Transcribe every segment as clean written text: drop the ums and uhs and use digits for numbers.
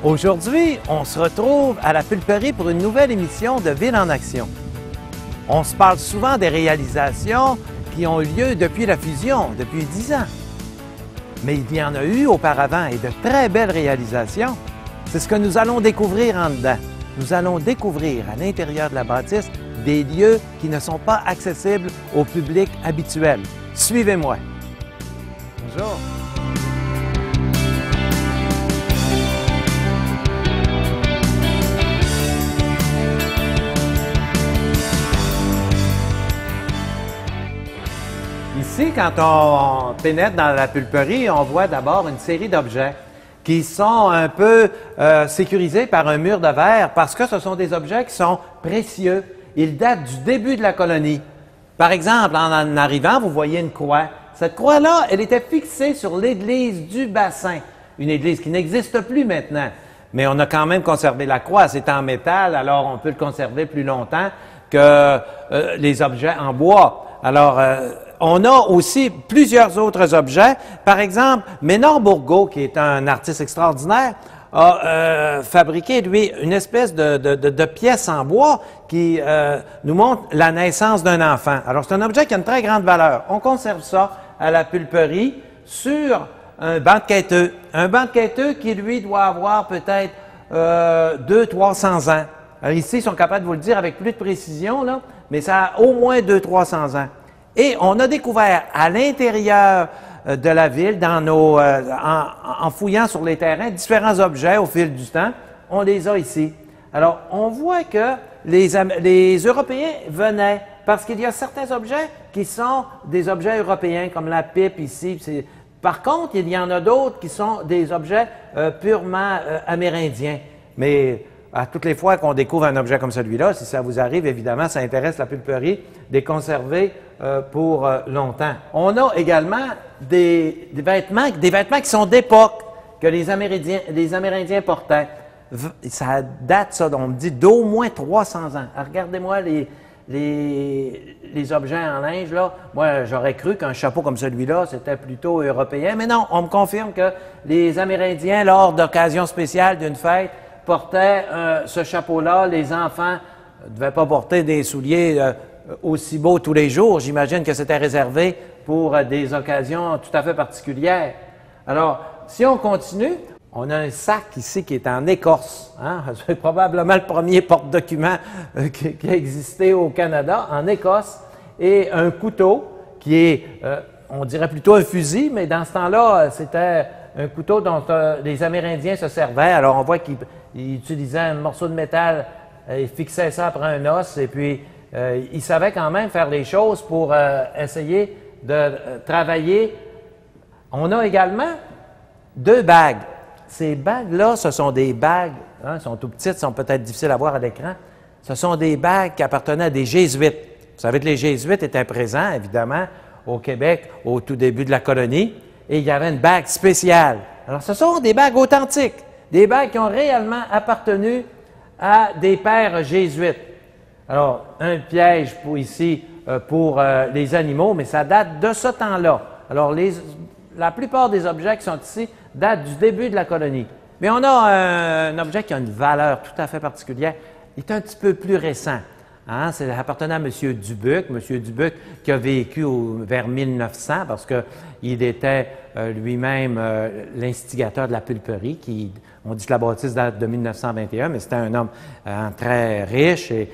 Aujourd'hui, on se retrouve à la Pulperie pour une nouvelle émission de Ville en action. On se parle souvent des réalisations qui ont eu lieu depuis la fusion, depuis 10 ans. Mais il y en a eu auparavant et de très belles réalisations. C'est ce que nous allons découvrir en dedans. Nous allons découvrir à l'intérieur de la bâtisse des lieux qui ne sont pas accessibles au public habituel. Suivez-moi. Bonjour. Ici, quand on pénètre dans la pulperie, on voit d'abord une série d'objets qui sont un peu sécurisés par un mur de verre parce que ce sont des objets qui sont précieux. Ils datent du début de la colonie. Par exemple, en arrivant, vous voyez une croix. Cette croix-là, elle était fixée sur l'église du bassin, une église qui n'existe plus maintenant. Mais on a quand même conservé la croix. C'est en métal, alors on peut le conserver plus longtemps que les objets en bois. Alors, on a aussi plusieurs autres objets. Par exemple, Ménard Bourgault, qui est un artiste extraordinaire, a fabriqué, lui, une espèce de pièce en bois qui nous montre la naissance d'un enfant. Alors, c'est un objet qui a une très grande valeur. On conserve ça à la pulperie sur un banc de quêteux. Un banc de quêteux qui, lui, doit avoir peut-être 200-300 ans. Alors ici, ils sont capables de vous le dire avec plus de précision, là, mais ça a au moins 200-300 ans. Et on a découvert à l'intérieur de la ville, en fouillant sur les terrains, différents objets au fil du temps. On les a ici. Alors, on voit que les Européens venaient, parce qu'il y a certains objets qui sont des objets européens, comme la pipe ici. Par contre, il y en a d'autres qui sont des objets purement amérindiens. Mais à toutes les fois qu'on découvre un objet comme celui-là, si ça vous arrive, évidemment, ça intéresse la pulperie de les conserver pour longtemps. On a également des vêtements qui sont d'époque, que les Amérindiens portaient. Ça date, ça, on me dit, d'au moins 300 ans. Regardez-moi les objets en linge, là. Moi, j'aurais cru qu'un chapeau comme celui-là, c'était plutôt européen. Mais non, on me confirme que les Amérindiens, lors d'occasions spéciales d'une fête, portaient ce chapeau-là. Les enfants ne devaient pas porter des souliers aussi beaux tous les jours. J'imagine que c'était réservé pour des occasions tout à fait particulières. Alors, si on continue, on a un sac ici qui est en écorce. Hein? C'est probablement le premier porte-document qui a existé au Canada, en Écosse. Et un couteau qui est, on dirait plutôt un fusil, mais dans ce temps-là, c'était un couteau dont les Amérindiens se servaient. Alors, on voit qu'ils utilisaient un morceau de métal, ils fixaient ça après un os, et puis ils savaient quand même faire les choses pour essayer de travailler. On a également 2 bagues. Ces bagues-là, ce sont des bagues, hein, sont tout petites, sont peut-être difficiles à voir à l'écran. Ce sont des bagues qui appartenaient à des jésuites. Vous savez que les jésuites étaient présents, évidemment, au Québec au tout début de la colonie, et il y avait une bague spéciale. Alors, ce sont des bagues authentiques, des bagues qui ont réellement appartenu à des pères jésuites. Alors, un piège pour les animaux, mais ça date de ce temps-là. Alors, la plupart des objets qui sont ici datent du début de la colonie. Mais on a un objet qui a une valeur tout à fait particulière. Il est un petit peu plus récent. Hein? C'est appartenant à M. Dubuc. M. Dubuc qui a vécu vers 1900 parce qu'il était lui-même l'instigateur de la pulperie. On dit que la bâtisse date de 1921, mais c'était un homme très riche et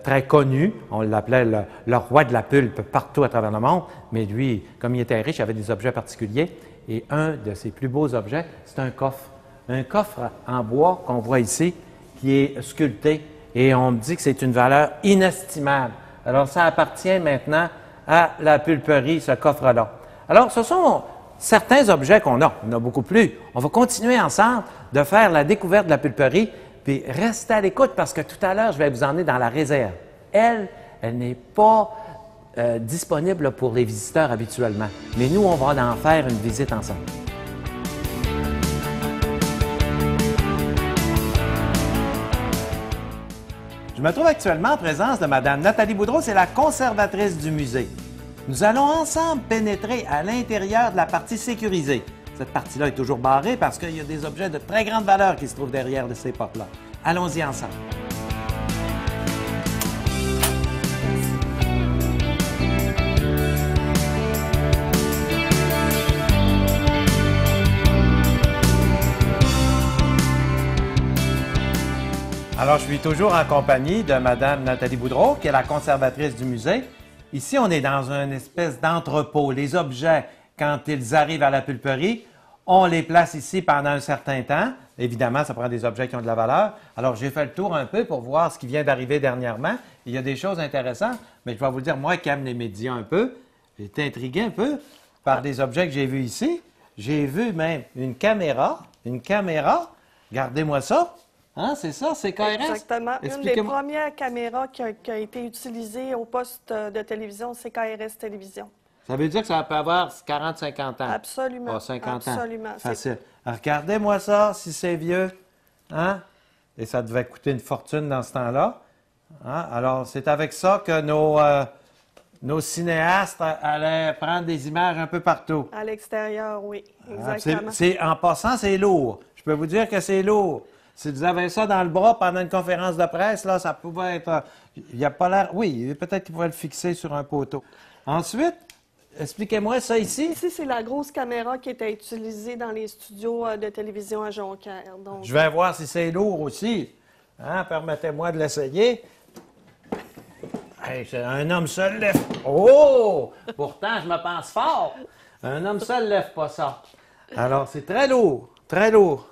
très connu. On l'appelait le roi de la pulpe partout à travers le monde. Mais lui, comme il était riche, il avait des objets particuliers. Et un de ses plus beaux objets, c'est un coffre. Un coffre en bois qu'on voit ici, qui est sculpté. Et on me dit que c'est une valeur inestimable. Alors, ça appartient maintenant à la pulperie, ce coffre-là. Alors, ce sont certains objets qu'on a. On a beaucoup plus. On va continuer ensemble de faire la découverte de la pulperie, puis restez à l'écoute parce que tout à l'heure, je vais vous emmener dans la réserve. Elle n'est pas disponible pour les visiteurs habituellement. Mais nous, on va en faire une visite ensemble. Je me trouve actuellement en présence de Mme Nathalie Boudreau, c'est la conservatrice du musée. Nous allons ensemble pénétrer à l'intérieur de la partie sécurisée. Cette partie-là est toujours barrée parce qu'il y a des objets de très grande valeur qui se trouvent derrière de ces portes-là. Allons-y ensemble. Alors, je suis toujours en compagnie de Mme Nathalie Boudreau, qui est la conservatrice du musée. Ici, on est dans une espèce d'entrepôt. Les objets, quand ils arrivent à la pulperie, on les place ici pendant un certain temps. Évidemment, ça prend des objets qui ont de la valeur. Alors, j'ai fait le tour un peu pour voir ce qui vient d'arriver dernièrement. Il y a des choses intéressantes, mais je vais vous le dire, moi qui aime les médias un peu, j'ai été intrigué un peu par des objets que j'ai vus ici. J'ai vu même une caméra. Regardez-moi ça. Hein, c'est ça, c'est KRS? Exactement. Une des premières caméras qui a été utilisée au poste de télévision, c'est KRS Télévision. Ça veut dire que ça peut avoir 40-50 ans? Absolument. Pas 50 ans. Absolument. Facile. Alors, regardez-moi ça, si c'est vieux. Hein? Et ça devait coûter une fortune dans ce temps-là. Hein? Alors, c'est avec ça que nos cinéastes allaient prendre des images un peu partout. À l'extérieur, oui. Exactement. En passant, c'est lourd. Je peux vous dire que c'est lourd. Si vous avez ça dans le bras pendant une conférence de presse, là, ça pouvait être... Il n'y a pas l'air... Oui, peut-être qu'il pourrait le fixer sur un poteau. Ensuite, expliquez-moi ça ici. Ici, c'est la grosse caméra qui était utilisée dans les studios de télévision à Jonquière. Donc... Je vais voir si c'est lourd aussi. Hein? Permettez-moi de l'essayer. Hey, un homme seul lève... Oh! Pourtant, je me pense fort. Un homme seul lève pas ça. Alors, c'est très lourd, très lourd.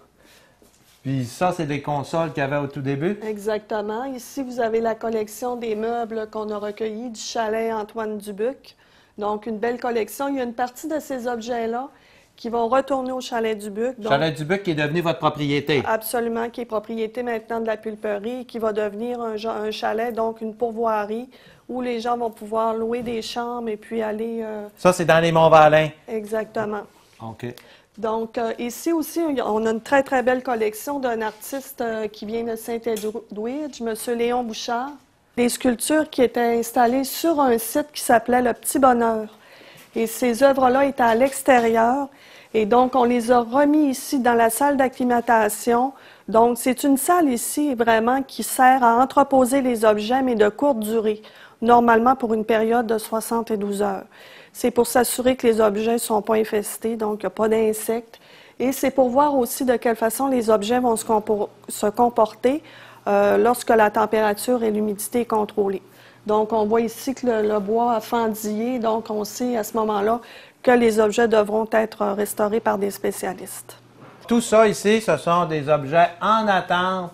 Puis ça, c'est des consoles qu'il y avait au tout début? Exactement. Ici, vous avez la collection des meubles qu'on a recueillis du chalet Antoine Dubuc. Donc, une belle collection. Il y a une partie de ces objets-là qui vont retourner au chalet Dubuc. Donc, chalet Dubuc qui est devenu votre propriété? Absolument, qui est propriété maintenant de la pulperie, qui va devenir un chalet, donc une pourvoirie, où les gens vont pouvoir louer des chambres et puis aller... Ça, c'est dans les Monts-Valin? Exactement. OK. Donc, ici aussi, on a une très, très belle collection d'un artiste qui vient de Saint-Edwidge, M. Léon Bouchard. Des sculptures qui étaient installées sur un site qui s'appelait Le Petit Bonheur. Et ces œuvres-là étaient à l'extérieur. Et donc, on les a remis ici dans la salle d'acclimatation. Donc, c'est une salle ici, vraiment, qui sert à entreposer les objets, mais de courte durée, normalement pour une période de 72 heures. C'est pour s'assurer que les objets ne sont pas infestés, donc il n'y a pas d'insectes. Et c'est pour voir aussi de quelle façon les objets vont se comporter lorsque la température et l'humidité est contrôlée. Donc, on voit ici que le bois a fendillé, donc on sait à ce moment-là que les objets devront être restaurés par des spécialistes. Tout ça ici, ce sont des objets en attente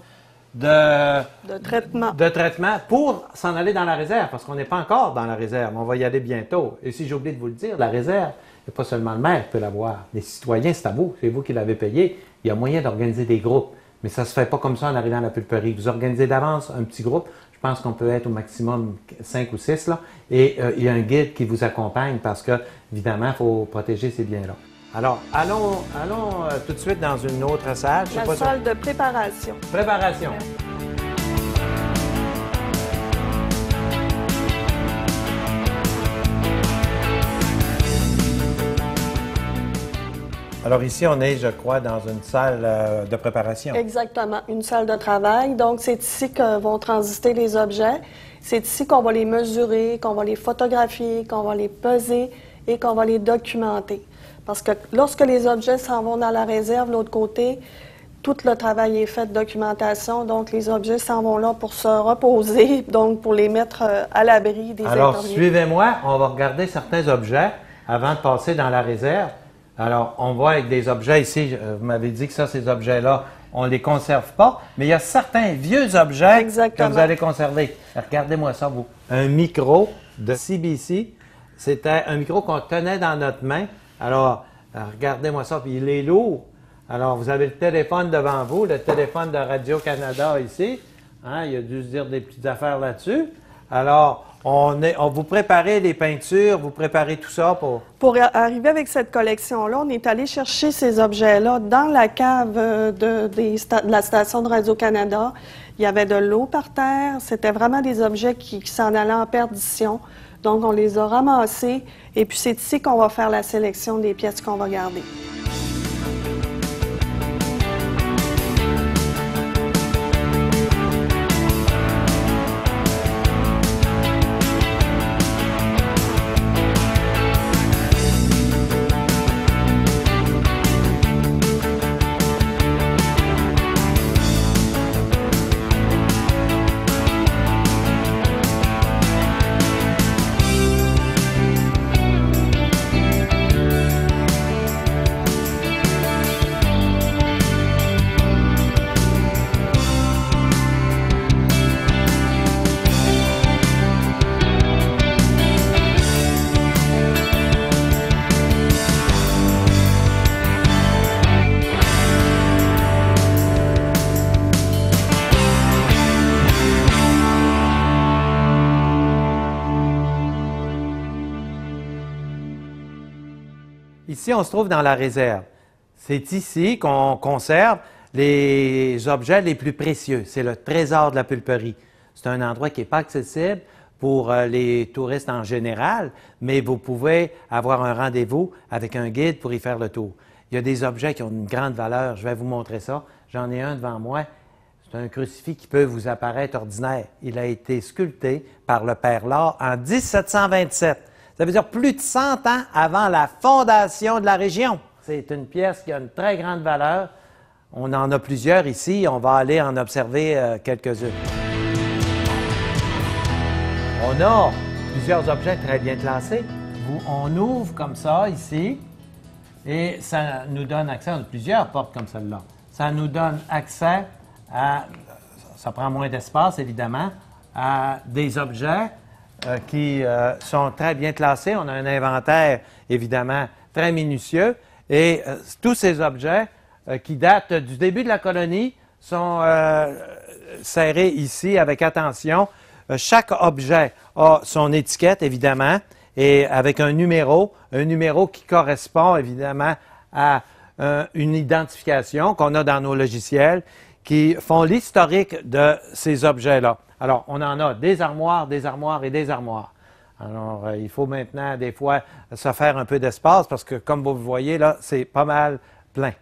de traitement pour s'en aller dans la réserve, parce qu'on n'est pas encore dans la réserve, on va y aller bientôt. Et si j'ai oublié de vous le dire, la réserve, il n'y a pas seulement le maire qui peut l'avoir. Les citoyens, c'est à vous, c'est vous qui l'avez payé. Il y a moyen d'organiser des groupes, mais ça ne se fait pas comme ça en arrivant à la pulperie. Vous organisez d'avance un petit groupe, je pense qu'on peut être au maximum 5 ou 6, là, et il y a un guide qui vous accompagne parce que, évidemment, il faut protéger ces biens-là. Alors, allons tout de suite dans une autre salle. La salle de préparation. Préparation. Alors ici, on est, je crois, dans une salle de préparation. Exactement, une salle de travail. Donc, c'est ici que vont transiter les objets. C'est ici qu'on va les mesurer, qu'on va les photographier, qu'on va les peser et qu'on va les documenter. Parce que lorsque les objets s'en vont dans la réserve, de l'autre côté, tout le travail est fait de documentation. Donc, les objets s'en vont là pour se reposer, donc pour les mettre à l'abri des Alors, intervenants. suivez-moi, on va regarder certains objets avant de passer dans la réserve. Alors, on voit avec des objets ici, vous m'avez dit que ça, ces objets-là, on ne les conserve pas, mais il y a certains vieux objets que vous allez conserver. Regardez-moi ça, vous. Un micro de CBC. C'était un micro qu'on tenait dans notre main. Alors, regardez-moi ça, puis il est lourd. Alors, vous avez le téléphone devant vous, le téléphone de Radio-Canada ici. Hein, il a dû se dire des petites affaires là-dessus. Alors, on vous préparez les peintures, vous préparez tout ça pour... Pour arriver avec cette collection-là, on est allé chercher ces objets-là dans la cave de la station de Radio-Canada. Il y avait de l'eau par terre. C'était vraiment des objets qui s'en allaient en perdition. Donc, on les a ramassés. Et puis, c'est ici qu'on va faire la sélection des pièces qu'on va garder. Ici, on se trouve dans la réserve. C'est ici qu'on conserve les objets les plus précieux. C'est le trésor de la pulperie. C'est un endroit qui n'est pas accessible pour les touristes en général, mais vous pouvez avoir un rendez-vous avec un guide pour y faire le tour. Il y a des objets qui ont une grande valeur. Je vais vous montrer ça. J'en ai un devant moi. C'est un crucifix qui peut vous apparaître ordinaire. Il a été sculpté par le Père Lard en 1727. Ça veut dire plus de 100 ans avant la fondation de la région. C'est une pièce qui a une très grande valeur. On en a plusieurs ici. On va aller en observer quelques-unes. On a plusieurs objets très bien classés. On ouvre comme ça ici et ça nous donne accès à plusieurs portes comme celle-là. Ça nous donne accès à, ça prend moins d'espace évidemment, à des objets qui sont très bien classés. On a un inventaire évidemment très minutieux et tous ces objets qui datent du début de la colonie sont serrés ici avec attention. Chaque objet a son étiquette, évidemment, et avec un numéro qui correspond, évidemment, à une identification qu'on a dans nos logiciels qui font l'historique de ces objets-là. Alors, on en a des armoires, des armoires et des armoires. Alors, il faut maintenant, des fois, se faire un peu d'espace parce que, comme vous voyez, là, c'est pas mal plein.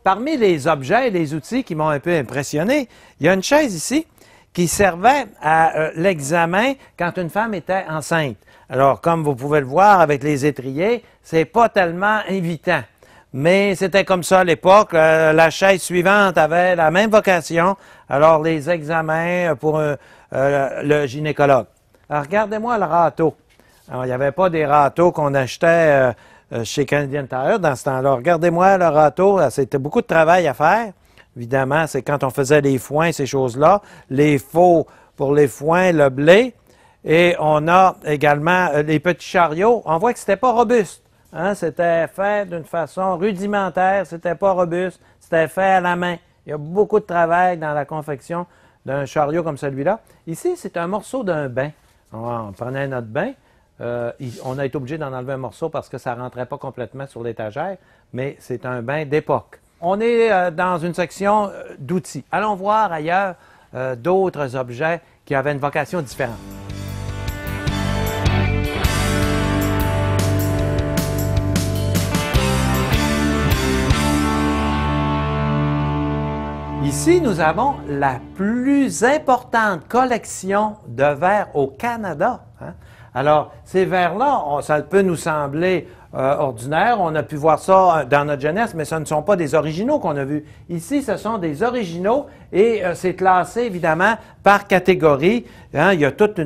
Parmi les objets et les outils qui m'ont un peu impressionné, il y a une chaise ici qui servait à l'examen quand une femme était enceinte. Alors, comme vous pouvez le voir avec les étriers, c'est pas tellement invitant. Mais c'était comme ça à l'époque. La chaise suivante avait la même vocation. Alors, les examens pour le gynécologue. Alors, regardez-moi le râteau. Alors, il n'y avait pas des râteaux qu'on achetait chez Canadian Tire dans ce temps-là. Regardez-moi le râteau. C'était beaucoup de travail à faire. Évidemment, c'est quand on faisait les foins, ces choses-là, les faux pour les foins, le blé. Et on a également les petits chariots. On voit que c'était pas robuste. Hein? C'était fait d'une façon rudimentaire, c'était pas robuste, c'était fait à la main. Il y a beaucoup de travail dans la confection d'un chariot comme celui-là. Ici, c'est un morceau d'un bain. On prenait notre bain. On a été obligé d'en enlever un morceau parce que ça ne rentrait pas complètement sur l'étagère, mais c'est un bain d'époque. On est dans une section d'outils. Allons voir ailleurs d'autres objets qui avaient une vocation différente. Ici, nous avons la plus importante collection de verres au Canada. Hein? Alors, ces verres-là, ça peut nous sembler ordinaire. On a pu voir ça dans notre jeunesse, mais ce ne sont pas des originaux qu'on a vus. Ici, ce sont des originaux et c'est classé, évidemment, par catégorie. Hein? Il y a toute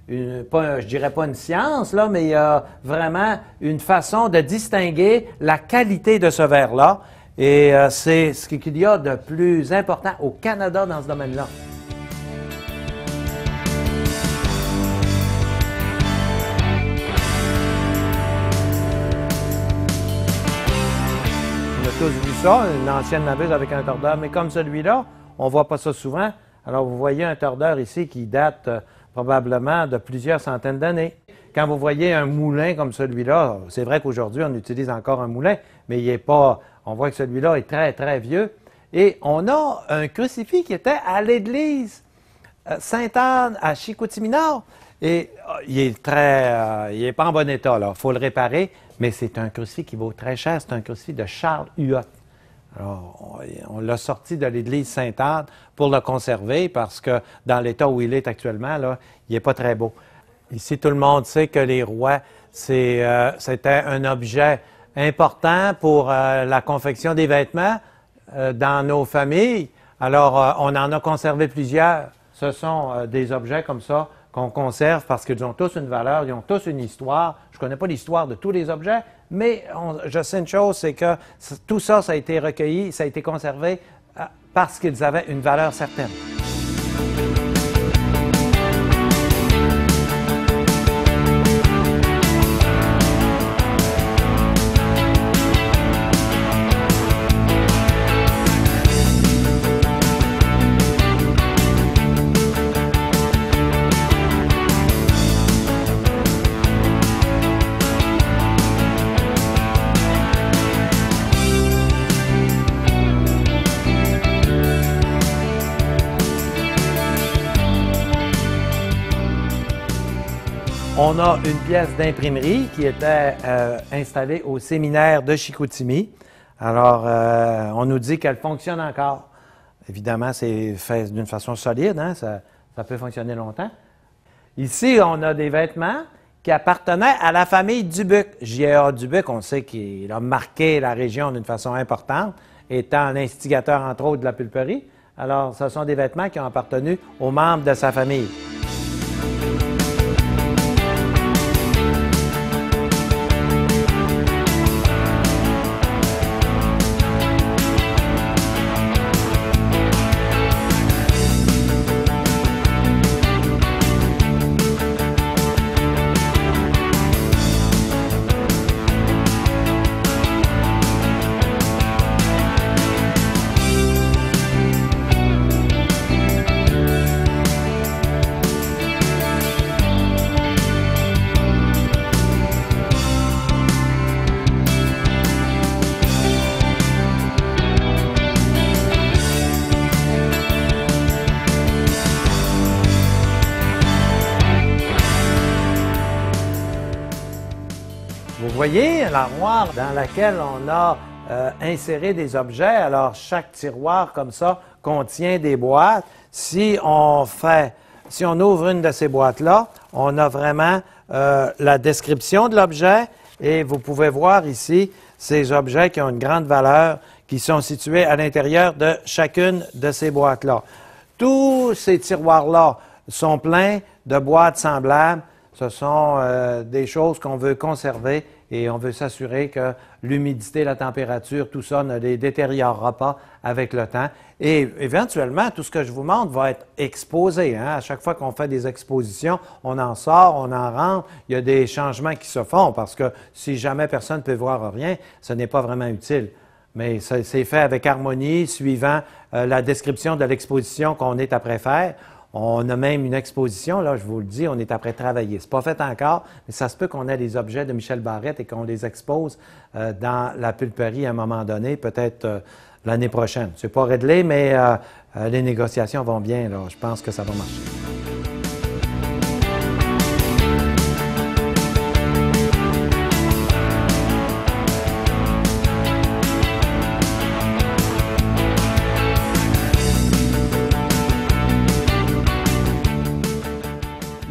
je dirais pas une science, là, mais il y a vraiment une façon de distinguer la qualité de ce verre-là. Et c'est ce qu'il y a de plus important au Canada dans ce domaine-là. On a tous vu ça, une ancienne naveuse avec un tordeur, mais comme celui-là, on ne voit pas ça souvent. Alors, vous voyez un tordeur ici qui date probablement de plusieurs centaines d'années. Quand vous voyez un moulin comme celui-là, c'est vrai qu'aujourd'hui, on utilise encore un moulin, mais il n'est pas... On voit que celui-là est très, très vieux. Et on a un crucifix qui était à l'église Sainte-Anne à Chicoutimi-Nord. Et il est il n'est pas en bon état, là. Il faut le réparer. Mais c'est un crucifix qui vaut très cher. C'est un crucifix de Charles Huot. Alors, on l'a sorti de l'église Sainte-Anne pour le conserver parce que dans l'état où il est actuellement, là, il n'est pas très beau. Ici, tout le monde sait que les rois, c'était un objet important pour la confection des vêtements dans nos familles. Alors, on en a conservé plusieurs. Ce sont des objets comme ça qu'on conserve parce qu'ils ont tous une valeur, ils ont tous une histoire. Je ne connais pas l'histoire de tous les objets, mais je sais une chose, c'est que tout ça, ça a été recueilli, ça a été conservé parce qu'ils avaient une valeur certaine. On a une pièce d'imprimerie qui était installée au séminaire de Chicoutimi. Alors, on nous dit qu'elle fonctionne encore. Évidemment, c'est fait d'une façon solide, hein? Ça peut fonctionner longtemps. Ici, on a des vêtements qui appartenaient à la famille Dubuc. J.A. Dubuc, on sait qu'il a marqué la région d'une façon importante, étant l'instigateur, entre autres, de la pulperie. Alors, ce sont des vêtements qui ont appartenu aux membres de sa famille. Vous voyez l'armoire dans laquelle on a inséré des objets. Alors, chaque tiroir comme ça contient des boîtes. Si on ouvre une de ces boîtes-là, on a vraiment la description de l'objet et vous pouvez voir ici ces objets qui ont une grande valeur qui sont situés à l'intérieur de chacune de ces boîtes-là. Tous ces tiroirs-là sont pleins de boîtes semblables. Ce sont des choses qu'on veut conserver et on veut s'assurer que l'humidité, la température, tout ça ne les détériorera pas avec le temps. Et éventuellement, tout ce que je vous montre va être exposé. Hein? À chaque fois qu'on fait des expositions, on en sort, on en rentre. Il y a des changements qui se font parce que si jamais personne ne peut voir rien, ce n'est pas vraiment utile. Mais c'est fait avec harmonie, suivant la description de l'exposition qu'on est après faire. On a même une exposition, là, je vous le dis, on est après travailler. C'est pas fait encore, mais ça se peut qu'on ait des objets de Michel Barrette et qu'on les expose dans la pulperie à un moment donné, peut-être l'année prochaine. C'est pas réglé, mais les négociations vont bien, là. Je pense que ça va marcher.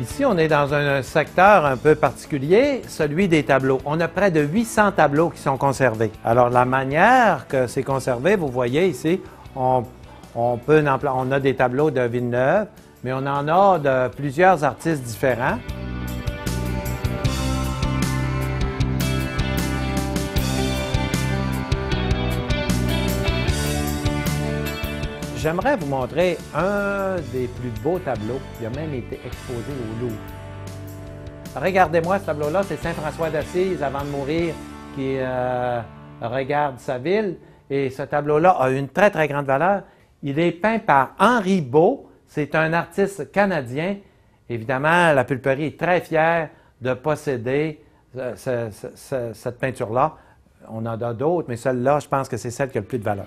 Ici, on est dans un secteur un peu particulier, celui des tableaux. On a près de 800 tableaux qui sont conservés. Alors, la manière que c'est conservé, vous voyez ici, on a des tableaux de Villeneuve, mais on en a de plusieurs artistes différents. J'aimerais vous montrer un des plus beaux tableaux qui a même été exposé au Louvre. Regardez-moi ce tableau-là, c'est Saint François d'Assise avant de mourir qui regarde sa ville. Et ce tableau-là a une très, très grande valeur. Il est peint par Henri Beau. C'est un artiste canadien. Évidemment, la pulperie est très fière de posséder cette peinture-là. On en a d'autres, mais celle-là, je pense que c'est celle qui a le plus de valeur.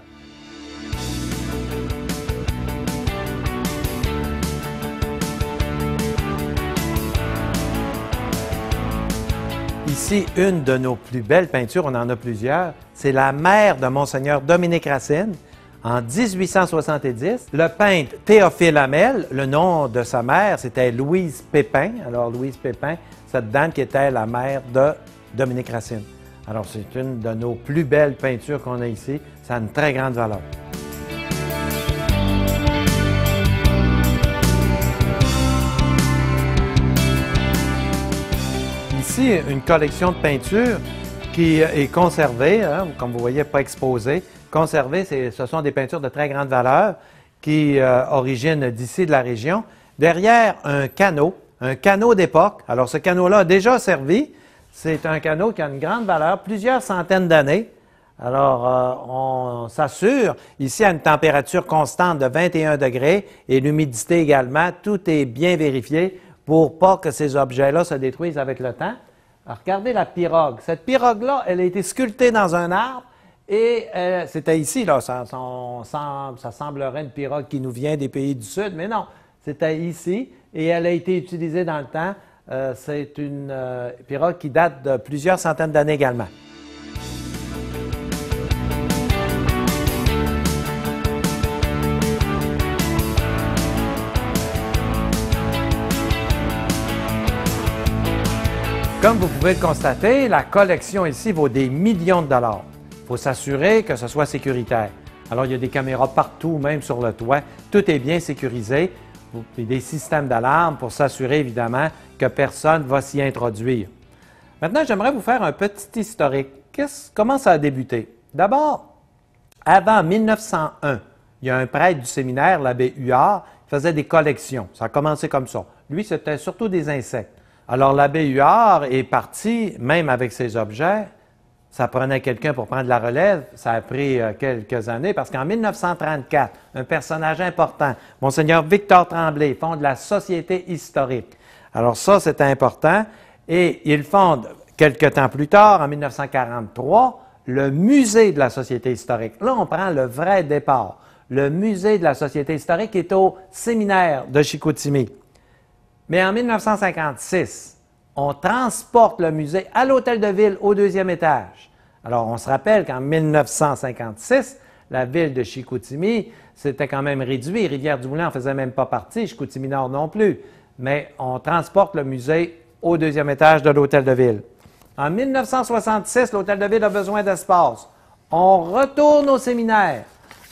Ici, une de nos plus belles peintures, on en a plusieurs, c'est la mère de Monseigneur Dominique Racine, en 1870. Le peintre Théophile Hamel, le nom de sa mère, c'était Louise Pépin. Alors, Louise Pépin, cette dame qui était la mère de Dominique Racine. Alors, c'est une de nos plus belles peintures qu'on a ici. Ça a une très grande valeur. Ici, une collection de peintures qui est conservée, hein, comme vous voyez, pas exposée. Conservée, ce sont des peintures de très grande valeur qui originent d'ici, de la région. Derrière, un canot d'époque. Alors, ce canot-là a déjà servi. C'est un canot qui a une grande valeur, plusieurs centaines d'années. Alors, on s'assure, ici, à une température constante de 21 degrés et l'humidité également, tout est bien vérifié pour pas que ces objets-là se détruisent avec le temps. Alors, regardez la pirogue. Cette pirogue-là, elle a été sculptée dans un arbre et c'était ici, là, ça semblerait une pirogue qui nous vient des pays du Sud, mais non, c'était ici et elle a été utilisée dans le temps C'est une pirogue qui date de plusieurs centaines d'années également. Comme vous pouvez le constater, la collection ici vaut des millions de dollars. Il faut s'assurer que ce soit sécuritaire. Alors, il y a des caméras partout, même sur le toit. Tout est bien sécurisé. Et des systèmes d'alarme pour s'assurer, évidemment, que personne ne va s'y introduire. Maintenant, j'aimerais vous faire un petit historique. Comment ça a débuté? D'abord, avant 1901, il y a un prêtre du séminaire, l'abbé Huard, qui faisait des collections. Ça a commencé comme ça. Lui, c'était surtout des insectes. Alors, l'abbé Huard est parti, même avec ses objets. Ça prenait quelqu'un pour prendre la relève. Ça a pris quelques années parce qu'en 1934, un personnage important, Monseigneur Victor Tremblay, fonde la Société historique. Alors ça, c'est important. Et il fonde, quelques temps plus tard, en 1943, le Musée de la Société historique. Là, on prend le vrai départ. Le Musée de la Société historique est au séminaire de Chicoutimi. Mais en 1956, on transporte le musée à l'Hôtel de Ville au 2e étage. Alors, on se rappelle qu'en 1956, la ville de Chicoutimi, c'était quand même réduit. Rivière-du-Moulin n'en faisait même pas partie, Chicoutimi-Nord non plus. Mais on transporte le musée au 2e étage de l'Hôtel de Ville. En 1966, l'Hôtel de Ville a besoin d'espace. On retourne au séminaire.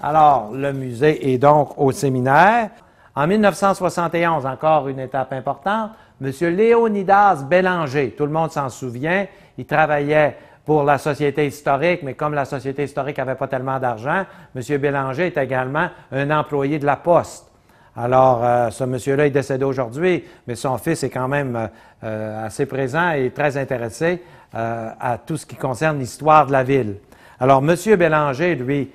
Alors, le musée est donc au séminaire. En 1971, encore une étape importante, M. Léonidas Bélanger, tout le monde s'en souvient, il travaillait pour la Société historique, mais comme la Société historique n'avait pas tellement d'argent, M. Bélanger est également un employé de la Poste. Alors, ce monsieur-là est décédé aujourd'hui, mais son fils est quand même assez présent et très intéressé à tout ce qui concerne l'histoire de la ville. Alors, M. Bélanger, lui,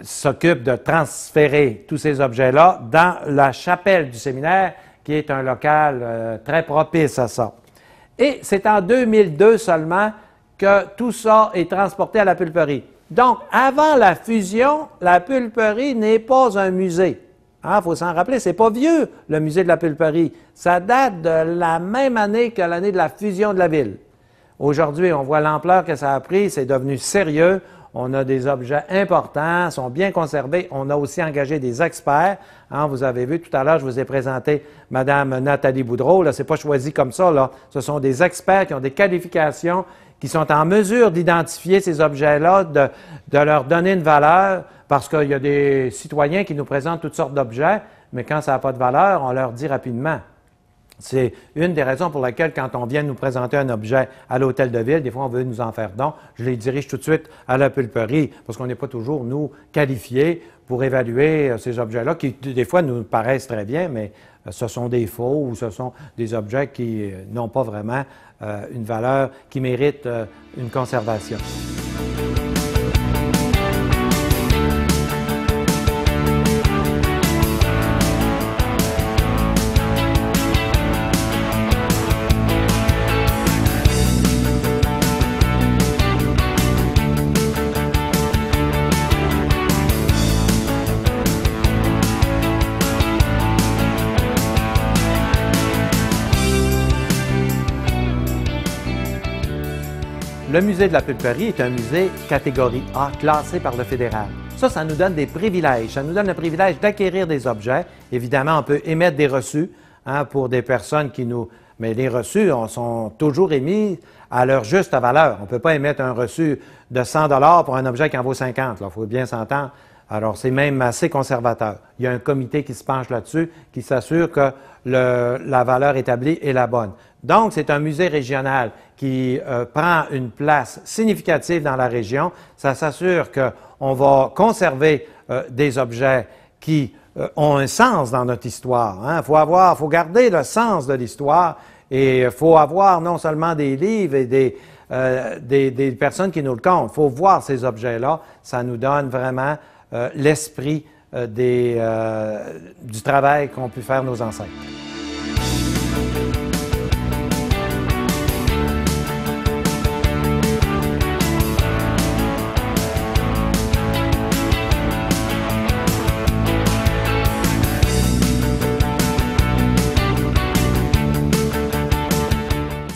s'occupe de transférer tous ces objets-là dans la chapelle du séminaire, qui est un local très propice à ça. Et c'est en 2002 seulement que tout ça est transporté à la pulperie. Donc, avant la fusion, la pulperie n'est pas un musée. Il faut s'en rappeler, c'est pas vieux, le musée de la pulperie. Ça date de la même année que l'année de la fusion de la ville. Aujourd'hui, on voit l'ampleur que ça a pris, c'est devenu sérieux. On a des objets importants, sont bien conservés. On a aussi engagé des experts. Vous avez vu tout à l'heure, je vous ai présenté Mme Nathalie Boudreau. Là, c'est pas choisi comme ça. Là. Ce sont des experts qui ont des qualifications, qui sont en mesure d'identifier ces objets-là, de leur donner une valeur, parce qu'il y a des citoyens qui nous présentent toutes sortes d'objets, mais quand ça n'a pas de valeur, on leur dit rapidement. C'est une des raisons pour lesquelles, quand on vient nous présenter un objet à l'Hôtel de Ville, des fois on veut nous en faire don, je les dirige tout de suite à la pulperie, parce qu'on n'est pas toujours, nous, qualifiés pour évaluer ces objets-là, qui des fois nous paraissent très bien, mais ce sont des faux ou ce sont des objets qui n'ont pas vraiment une valeur qui mérite une conservation. Le musée de la pulperie est un musée catégorie A, classé par le fédéral. Ça nous donne des privilèges. Ça nous donne le privilège d'acquérir des objets. Évidemment, on peut émettre des reçus pour des personnes qui nous... Mais les reçus sont toujours émis à leur juste valeur. On ne peut pas émettre un reçu de 100 $ pour un objet qui en vaut 50. Il faut bien s'entendre. Alors, c'est même assez conservateur. Il y a un comité qui se penche là-dessus, qui s'assure que la valeur établie est la bonne. Donc, c'est un musée régional qui prend une place significative dans la région. Ça s'assure qu'on va conserver des objets qui ont un sens dans notre histoire. Faut garder le sens de l'histoire et il faut avoir non seulement des livres et des personnes qui nous le content. Il faut voir ces objets-là. Ça nous donne vraiment l'esprit du travail qu'ont pu faire nos ancêtres.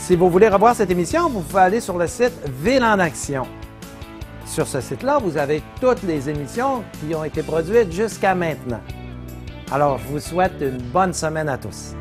Si vous voulez revoir cette émission, vous pouvez aller sur le site Ville en Action. Sur ce site-là, vous avez toutes les émissions qui ont été produites jusqu'à maintenant. Alors, je vous souhaite une bonne semaine à tous.